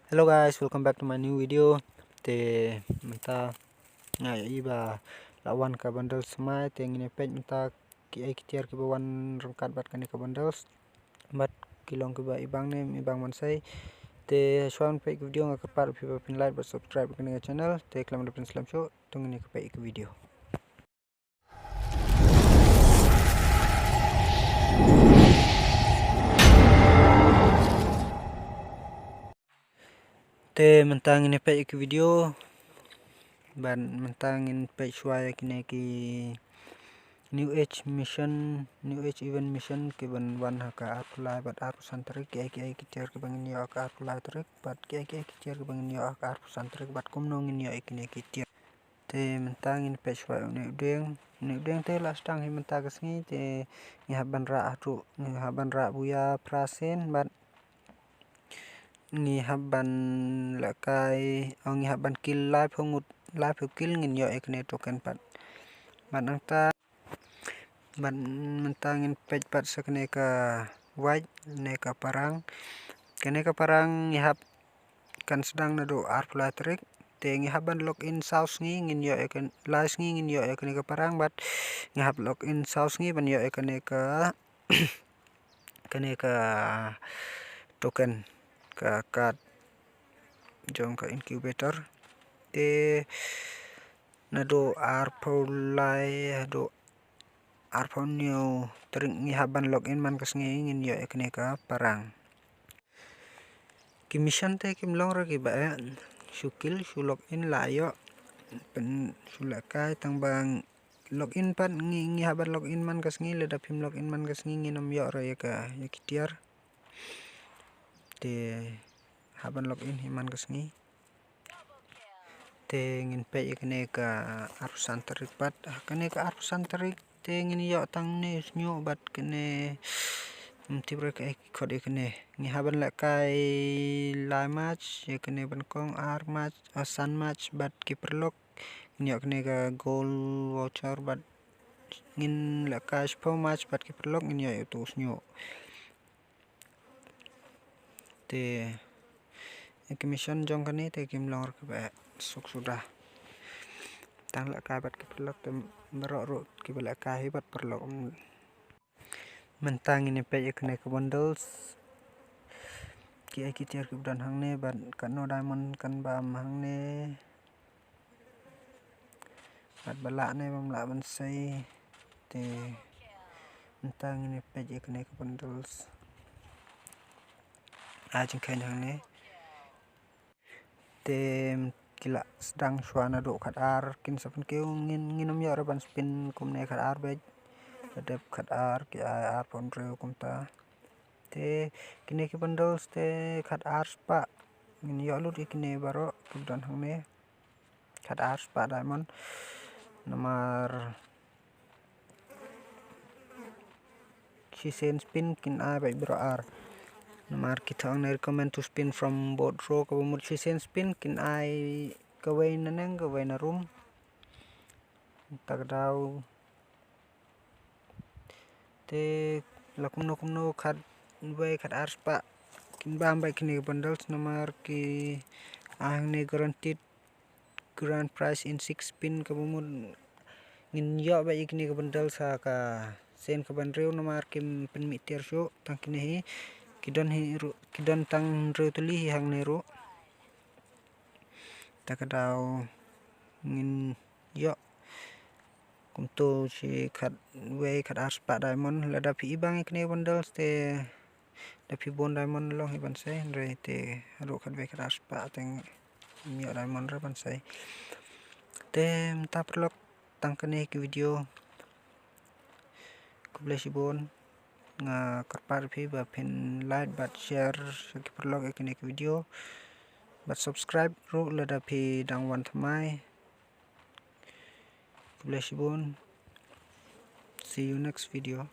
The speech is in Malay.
Hello guys, welcome back to my new video. Thì mình ta ngày ba lawan ka bundles mai te ngine page mình ta ki ai kitiar ki bawan rangkat bat kan ka bundles bat kilong ki ba ibang ne ibang mansai te shwan page video nga ka par pin like bat subscribe kan channel te klam da pin slam show tung ni ka page video. Te mentangin page video ban mentangin page shwaya kine ki New Age event mission ke ban wan haka apply bat ar santrik ki kitiar ke bangin yo ka apply trik bat ki kitiar ke bangin yo ka ar santrik bat kumnong yo ikine kitiar te mentangin page shwaya ne deng te lastang hi mentagas ngi te ni haban ra buya prasen bat ni haban lakai ngi haban kill live hongut live kill ngin yo ikne token pat banang ta ban mentangin page pat sakne ka white ne ka parang kene ka parang ihap kan sedang nado apply trik te ngi haban login saus ngi ngin yo ikan live ngi ngin yo ikne ka parang bat ngi hab login saus ngi ban yo ikne ka kene ka token ka card jong ka incubator te nado arpolai do arponio tering ngi haban login man kas ngi ngin yo ikne ka parang ki mission te kim long ra ki ba shukil shu login la yo pen sulakai tang bang login pat ngi haban login man kas ngi le dapim login man kas ngi nom yo ra ya ka ya kitiar te haban login himan kas ngi te ngin pe ikne ka arusan tarik pat kene ka arusan tarik te ngin yo tang ne snyo bat kene tibre ka khod ikne ngi haban la kai lai match ikne ban kong ar match asan match bat ki perlok ngi ikne ka goal voucher bat ngin la kai spo match bat ki perlok ngi yo tu snyo te mission jong kani te kim lor ka ba suk sudah tang la kai bat ki perlok te merok ki bala kai bat perlok mentang ini page ikne ka bundles ki ai kitiar ki dan hang ne ban kan no diamond kan ba hang ne bat bala ne bam la ban sai te mentang ini page ikne ka bundles ajeng kan hang ne te kila sedang suana do khat ar kin sapen ke nginom yo ban spin kum ne khat ar bej adep khat ar ki ar pon re kum ta te kine ki bundles te khat ar spa ngin yo lu kine baro kudan hang ne khat ar spa diamond nomor sen spin kin a bai bro ar nomor kita ne recommend to spin from board row ka mut sen spin kin ai kawai nanang kawai na room tak daw te lakumno khat bai khat ar spa kin bam bai kine bundles nomor ki ang ne guaranteed grand prize in 6 spin ka mut ngin yo bai kine bundles sa ka sen ka ban reu nomor kim pen mi ter sho tang kine hi kidon tang reu tuli hang ne ro tak daw ngin yo kumto si khat way khat ar spa diamond la da pi bang ikne bundles te da pi bon diamond long hi ban sai re te ro khat way khat ar spa teng mi diamond ra ban sai te ta perlok tang kane ki video kublesi bon nga karpar phi ba pin like bat share ki perlok ikne ki video bat subscribe ro la da pi dang wan thamai bless you bon. See you next video.